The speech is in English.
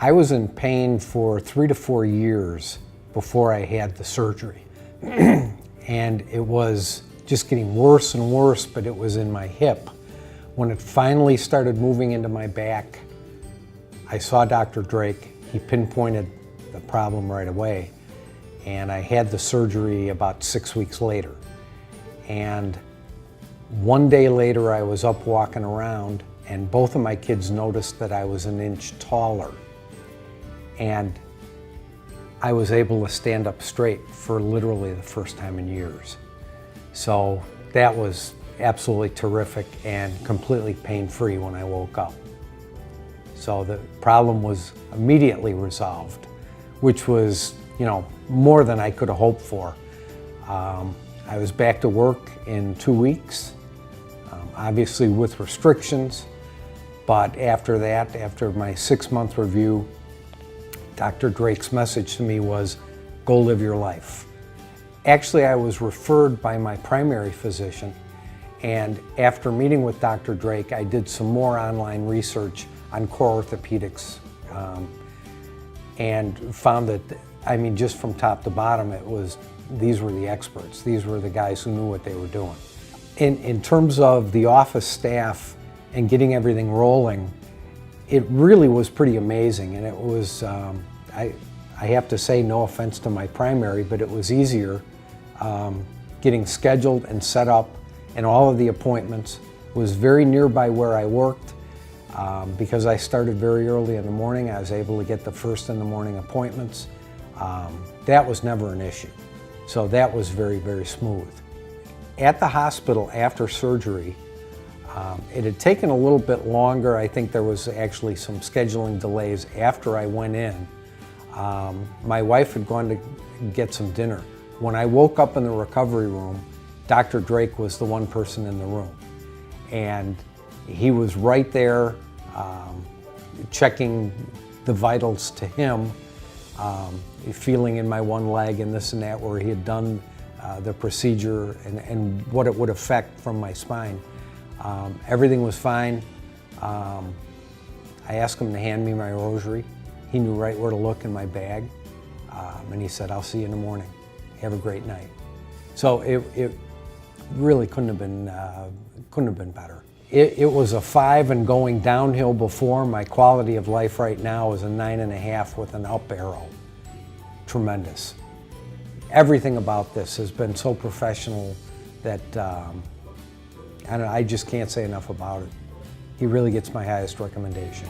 I was in pain for 3 to 4 years before I had the surgery. And it was just getting worse and worse, but it was in my hip. When it finally started moving into my back, I saw Dr. Drake. He pinpointed the problem right away, and I had the surgery about 6 weeks later. And one day later, I was up walking around, and both of my kids noticed that I was an inch taller. And I was able to stand up straight for literally the first time in years. So that was absolutely terrific and completely pain-free when I woke up. So the problem was immediately resolved, which was, more than I could have hoped for. I was back to work in 2 weeks, obviously with restrictions, but after that, after my 6-month review, Dr. Drake's message to me was, go live your life. Actually, I was referred by my primary physician, and after meeting with Dr. Drake, I did some more online research on Core Orthopedics and found that, just from top to bottom, these were the experts. These were the guys who knew what they were doing. In terms of the office staff and getting everything rolling, it really was pretty amazing, and it was, I have to say, no offense to my primary, but it was easier getting scheduled and set up, and all of the appointments. It was very nearby where I worked. Because I started very early in the morning, I was able to get the first in the morning appointments. That was never an issue. So that was very, very smooth. At the hospital after surgery, it had taken a little bit longer. I think there was actually some scheduling delays after I went in. My wife had gone to get some dinner. When I woke up in the recovery room, Dr. Drake was the one person in the room. And he was right there checking the vitals to him, feeling in my one leg and this and that, where he had done the procedure and what it would affect from my spine. Everything was fine. I asked him to hand me my rosary. He knew right where to look in my bag. And he said, I'll see you in the morning. Have a great night. So it really couldn't have been better. It was a 5 and going downhill before. My quality of life right now is a 9.5 with an up arrow. Tremendous. Everything about this has been so professional that I just can't say enough about it. He really gets my highest recommendation.